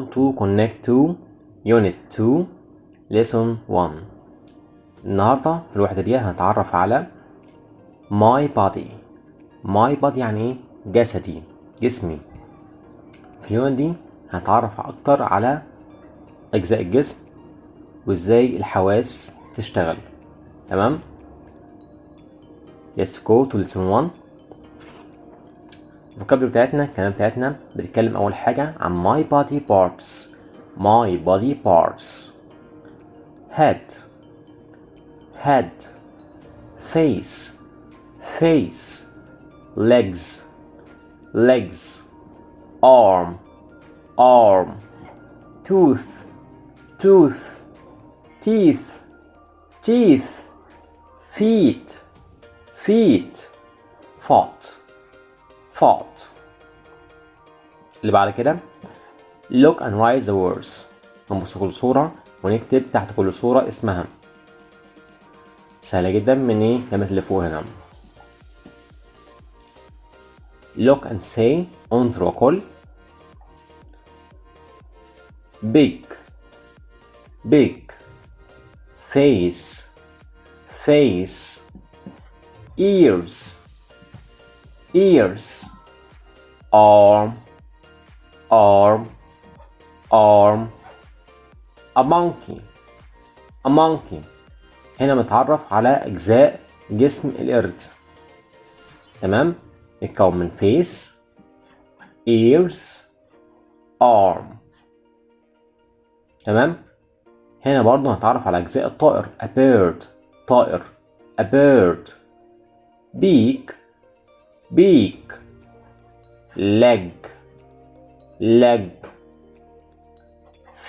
to connect to unit 2 lesson 1. النهاردة في الوحدة دي هنتعرف على my body يعني ايه؟ جسدي، جسمي. في اليونت دي هنتعرف اكتر على اجزاء الجسم وازاي الحواس تشتغل. تمام؟ let's go to lesson 1. الفوكابلري بتاعتنا، الكلام بتاعتنا بنتكلم اول حاجة عن my body parts. head, face, legs, arm, tooth, teeth, feet, foot. اللي بعد كده look and write the words. هنبص كل صورة ونكتب تحت كل صورة اسمها. سهلة جدا من ايه كلمة اللي فوق هنا. look and say انظر وقل. big face ears arm a monkey. هنا متعرف على أجزاء جسم القرد. تمام؟ يتكون من face ears arm. تمام؟ هنا برضو هنتعرف على أجزاء الطائر a bird beak leg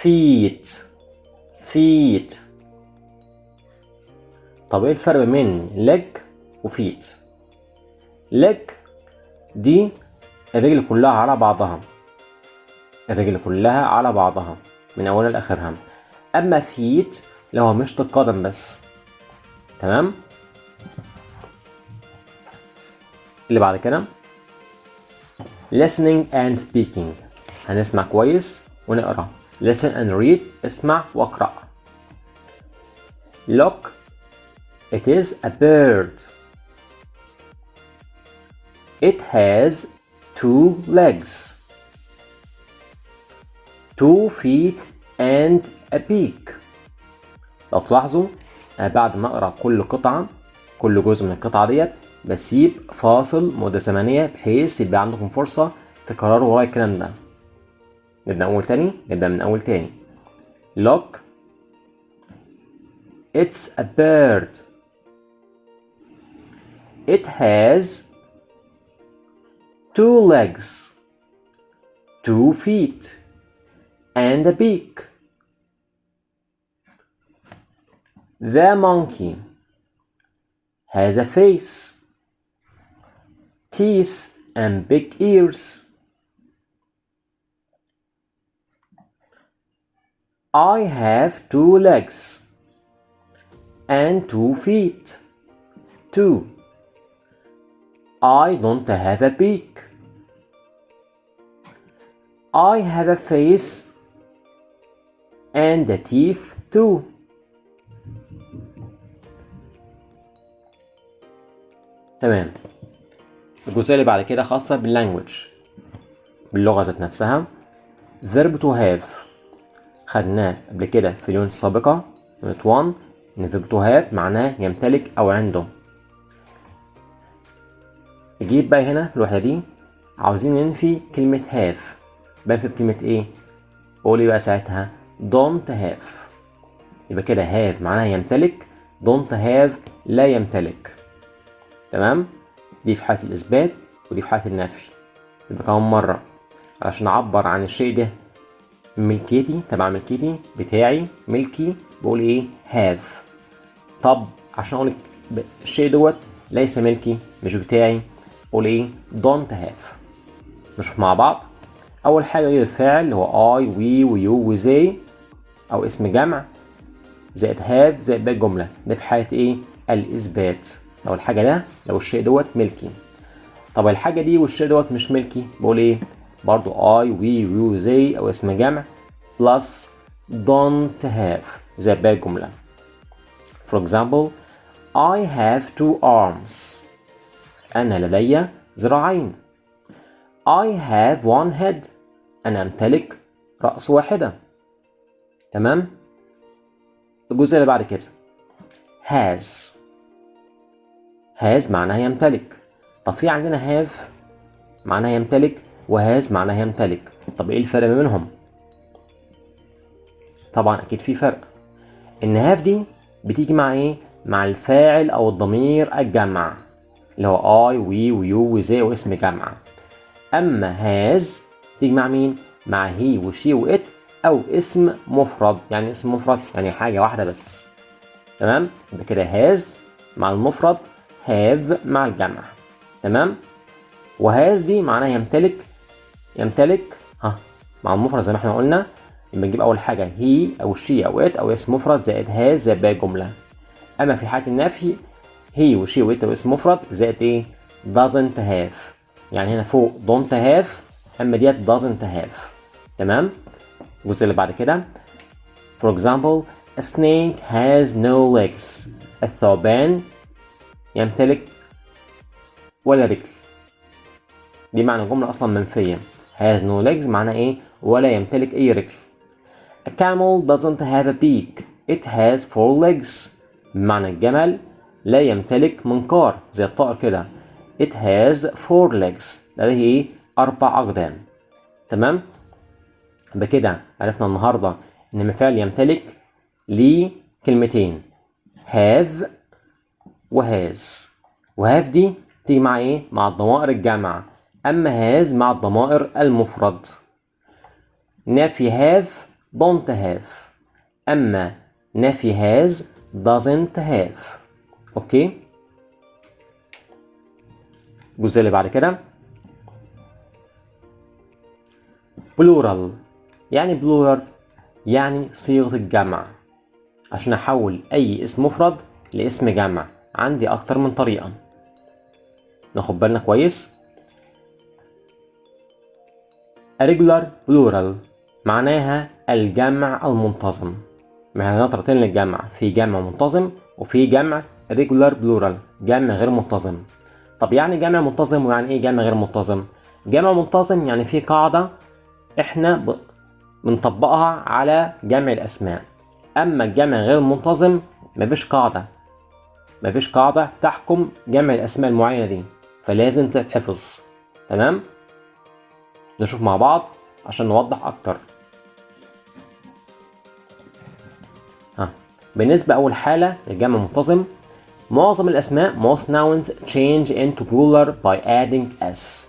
feet. طب ايه الفرق بين leg وفيت؟ leg دي الرجل كلها على بعضها من اولها لاخرها. اما فيت اللي هو مشط القدم بس. تمام؟ اللي بعد كده listening and speaking. هنسمع كويس ونقرا. listen and read اسمع واقرأ. look it is a bird. It has 2 legs, 2 feet and a beak. لو تلاحظوا بعد ما اقرا كل جزء من القطعة ديت بسيب فاصل مدة زمنية بحيث يبقى عندكم فرصة تكرروا ورايا الكلام ده. نبدأ من أول تاني. Look it's a bird. It has 2 legs, 2 feet and a beak. The monkey has a face, teeth and big ears. I have 2 legs and 2 feet too. I don't have a beak. I have a face and a teeth too. تمام. الجزئية اللي بعد كده خاصة باللانجوج، باللغة ذات نفسها. verb to have خدناه قبل كده في اليونت السابقة يونت 1 ان verb to have معناه يمتلك او عنده. نجيب بقى هنا في الوحدة دي عاوزين ننفي كلمة have. بنفي بكلمة ايه؟ قولي بقى ساعتها don't have. يبقى كده have معناها يمتلك، don't have لا يمتلك. تمام؟ دي في حالة الإثبات ودي في حالة النفي. يبقى كمان مرة علشان أعبر عن الشيء ده ملكيتي، تبع ملكيتي، بتاعي، ملكي، بقول ايه؟ have. طب عشان أقول الشيء دوت ليس ملكي مش بتاعي قول ايه؟ don't have. نشوف مع بعض. أول حاجة يجي الفاعل اللي هو I we ويو وزي أو اسم جمع زائد have زائد باقي الجملة. ده في حالة ايه؟ الإثبات. لو الشيء دوت ملكي. طب الحاجة دي والشيء دوت مش ملكي بقول ايه؟ برضو I we you they أو اسم جمع plus don't have زي باقي الجملة. For example I have 2 arms. أنا لدي ذراعين. I have 1 head. أنا أمتلك رأس واحدة. تمام؟ الجزء اللي بعد كده has معناها يمتلك. طب في عندنا have معناها يمتلك وهاز معناها يمتلك. طب ايه الفرق ما بينهم؟ طبعا اكيد في فرق. ان هاف دي بتيجي مع ايه؟ مع الفاعل او الضمير الجمع اللي هو I we ويو وزي واسم جمع. اما هاز تيجي مع مين؟ مع هي وشي وات او اسم مفرد. يعني اسم مفرد يعني حاجة واحدة بس. تمام؟ يبقى كده هاز مع المفرد، هاف مع الجمع. تمام؟ وهاز دي معناها يمتلك مع المفرد زي ما احنا قلنا. بنجيب اول حاجه هي او شي او ات او اسم مفرد زائد هاز زائد باقي الجمله. اما في حاله النفي هي وشي وات او اسم مفرد زائد ايه؟ doesn't have. يعني هنا فوق don't have اما ديت doesn't have. تمام؟ الجزء اللي بعد كده for example a snake has no legs. الثعبان يمتلك ولا رجل. دي معنى جملة أصلا منفية. has no legs معنى إيه؟ ولا يمتلك أي رجل. A camel doesn't have a beak. It has 4 legs. بمعنى الجمل لا يمتلك منقار زي الطائر كده. It has 4 legs. لديه إيه؟ 4 أقدام. تمام؟ بكده عرفنا النهاردة إن مفعول يمتلك ليه كلمتين have وhas. وهاف دي تيجي مع إيه؟ مع الضمائر الجمع. أما هاز مع الضمائر المفرد. نفي have don't have. أما نفي has doesn't have. أوكي؟ الجزء اللي بعد كده plural. يعني plural يعني صيغة الجمع. عشان أحول أي اسم مفرد لاسم جمع عندي أكتر من طريقة. ناخد بالنا كويس. regular plural معناها الجمع المنتظم. معنا طريقتين للجمع، في جمع منتظم وفي جمع regular plural جمع غير منتظم. طب يعني جمع منتظم ويعني ايه جمع غير منتظم؟ جمع منتظم يعني في قاعدة احنا بنطبقها على جمع الاسماء. اما الجمع غير منتظم مفيش قاعدة تحكم جمع الاسماء المعينة دي، فلازم تتحفظ. تمام؟ نشوف مع بعض عشان نوضح اكتر. بالنسبة أول حالة للجمع المنتظم، معظم الأسماء most nouns change into plural by adding s.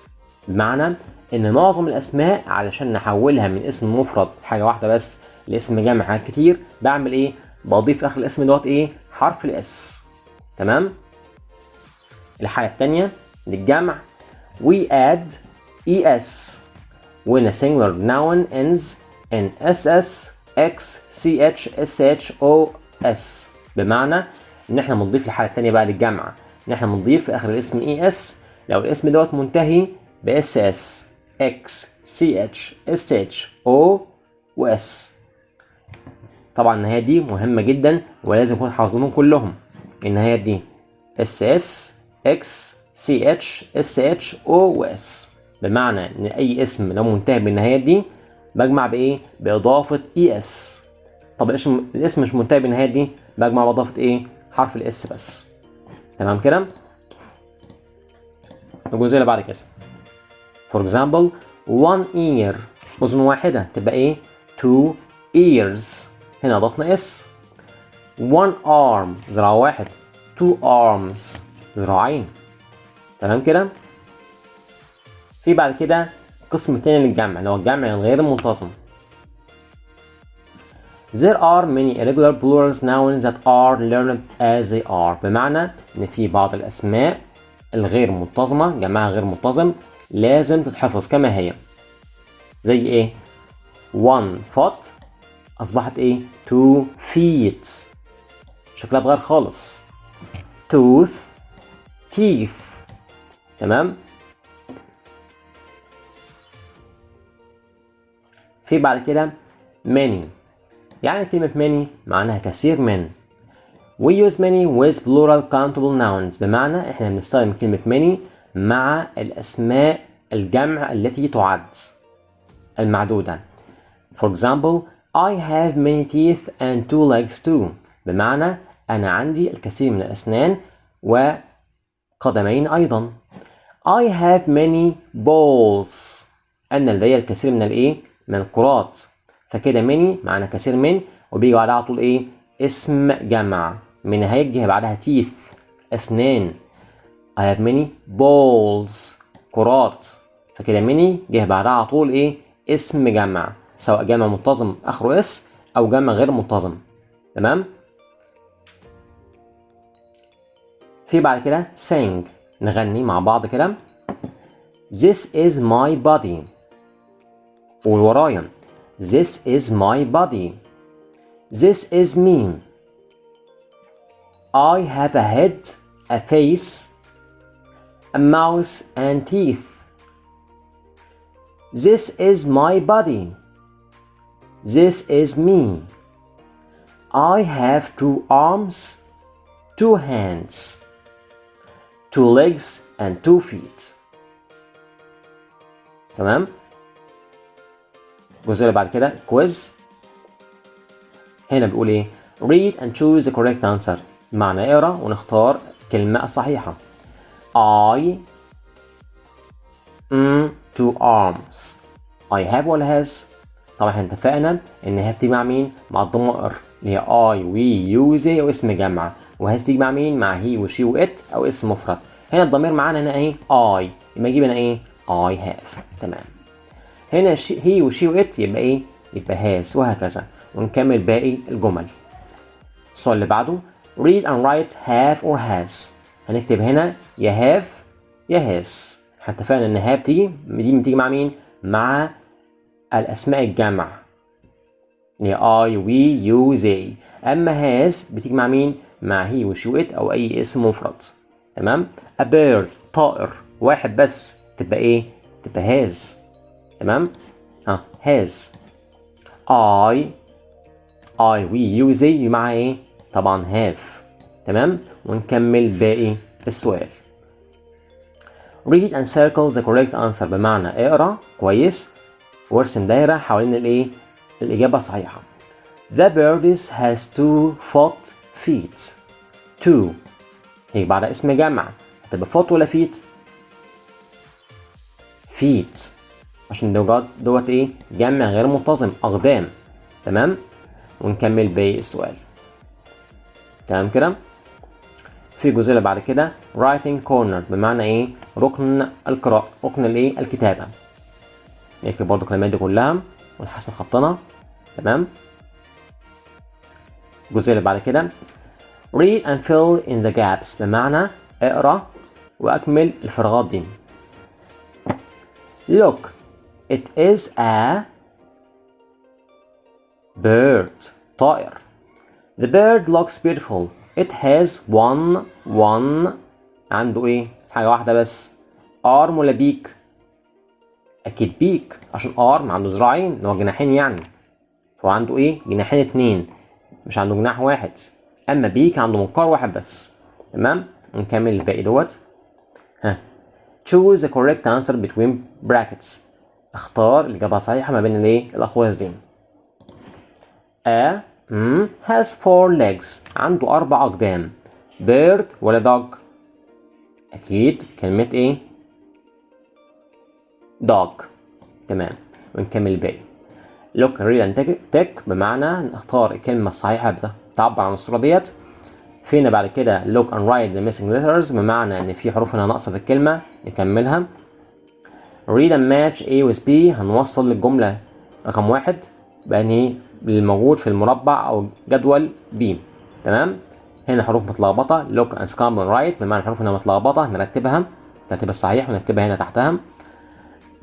بمعنى إن معظم الأسماء علشان نحولها من اسم مفرد حاجة واحدة بس لاسم جمع حاجات كتير بعمل إيه؟ بضيف آخر الاسم دوت إيه؟ حرف الاس. تمام؟ الحالة التانية للجمع we add es when a singular noun ends in ss x ch sh o s. بمعنى ان احنا بنضيف الحاله الثانيه بقى للجمع ان احنا بنضيف في اخر الاسم اي اس لو الاسم دوت منتهي باس اس اكس سي اتش اس اتش او واس. طبعا النهايات دي مهمه جدا ولازم نكون حافظينهم كلهم. النهايات دي اس اس اكس سي اتش اس اتش او واس. بمعنى ان اي اسم لو منتهي بالنهايات دي بجمع بايه؟ باضافه اي اس. طب الاسم مش منتهي بالنهايات دي بجمع باضافه ايه؟ حرف الاس بس. تمام كده؟ الجزء اللي بعد كده for example one ear اذن واحده تبقى ايه؟ two ears. هنا اضفنا اس. one arm ذراع واحد two arms ذراعين. تمام كده؟ في بعد كده قسم تاني للجمع اللي هو الجمع الغير منتظم. There are many irregular plurals nouns that are learned as they are. بمعنى إن في بعض الأسماء الغير منتظمة جمعها غير منتظم لازم تتحفظ كما هي. زي إيه؟ one foot أصبحت إيه؟ two feet. شكلها اتغير خالص. tooth teeth. تمام؟ في بعد كده many. يعني كلمة many معناها كثير من. We use many with plural countable nouns. بمعنى احنا بنستخدم كلمة many مع الأسماء الجمع التي تعد المعدودة. For example, I have many teeth and 2 legs too. بمعنى أنا عندي الكثير من الأسنان وقدمين أيضا. I have many balls. أنا لدي الكثير من الإيه؟ من الكرات. فكده many معنى كثير من، وبيجي بعدها على طول إيه؟ اسم جمع. من هيجي بعدها teeth أسنان. I have many balls كرات. فكده many جه بعدها على طول إيه؟ اسم جمع، سواء جمع منتظم آخره اس أو جمع غير منتظم. تمام؟ في بعد كده sing. نغني مع بعض كده. This is my body. قول ورايا. This is my body. This is me. I have a head, a face, a mouth and teeth. This is my body. This is me. I have 2 arms, 2 hands, 2 legs and 2 feet. تمام؟ الجزء اللي بعد كده كويز. هنا بيقول ايه؟ read and choose the correct answer. معنى اقرا ونختار الكلمة الصحيحة. I 2 arms. I have ولا has؟ طبعا احنا اتفقنا ان هي بتيجي مع مين؟ مع الضمائر اللي هي I we you they او اسم جمع، وهاز تيجي مع مين؟ مع he و she و it او اسم مفرد. هنا الضمير معانا هنا ايه؟ I، يبقى يجيب هنا ايه؟ I have. تمام. هنا he و she و it يبقى ايه؟ يبقى has، وهكذا. ونكمل باقي الجمل. السؤال اللي بعده read and write have or has. هنكتب هنا يا have يا has. احنا اتفقنا ان have دي بتيجي مع مين؟ مع الأسماء الجمع هي I we you they. أما has بتيجي مع مين؟ مع he و she و it أو أي اسم مفرد. تمام؟ a bird طائر واحد بس تبقى إيه؟ تبقى has. تمام؟ has. I we you they مع إيه؟ طبعا have. تمام؟ ونكمل باقي السؤال. read and circle the correct answer. بمعنى اقرأ كويس وارسم دايرة حوالين الايه؟ الإجابة الصحيحة. The bird has 2 foot feet. 2 هي بعد اسم جمع هتبقى foot ولا feet؟ feet عشان دوت ايه؟ جمع غير منتظم أقدام. تمام؟ ونكمل باقي السؤال. تمام كده؟ في الجزء اللي بعد كده writing corner. بمعنى ايه؟ ركن القراءة، ركن الايه؟ الكتابة. نكتب برضو الكلمات دي كلها ونحسن خطنا. تمام؟ الجزء اللي بعد كده read and fill in the gaps. بمعنى اقرا واكمل الفراغات دي. look it is a bird طائر. the bird looks beautiful. it has one عنده ايه؟ حاجة واحدة بس. arm ولا بيك؟ اكيد بيك عشان arm عنده ذراعين اللي هو جناحين يعني، فهو عنده ايه؟ جناحين 2 مش عنده جناح واحد. اما بيك عنده منقار واحد بس. تمام؟ ونكمل الباقي دوت. choose the correct answer between brackets. اختار الإجابة الصحيحة ما بين الايه؟ الأقواس دي. a has 4 legs. عنده 4 أقدام. bird ولا dog؟ أكيد كلمة ايه؟ dog. تمام. ونكمل الباقي. look read and tick. بمعنى نختار الكلمة الصحيحة بتعبر عن الصورة ديت. فينا بعد كده look and write the missing letters. بمعنى ان في حروف هنا ناقصة في الكلمة نكملها. read and match A with B. هنوصل للجملة رقم 1 بأنهي الموجود في المربع أو جدول B. تمام؟ هنا حروف متلخبطة look and scramble and write. بمعنى الحروف هنا متلخبطة نرتبها الترتيب الصحيح ونكتبها هنا تحتها.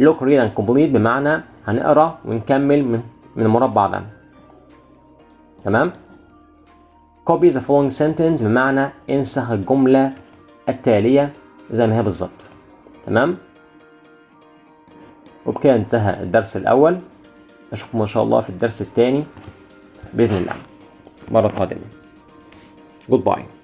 look read and complete. بمعنى هنقرأ ونكمل من المربع ده. تمام؟ copy the following sentence. بمعنى انسخ الجملة التالية زي ما هي بالظبط. تمام؟ وبكده انتهى الدرس الأول. اشوفكم ان شاء الله في الدرس الثاني باذن الله المره القادمه. Goodbye.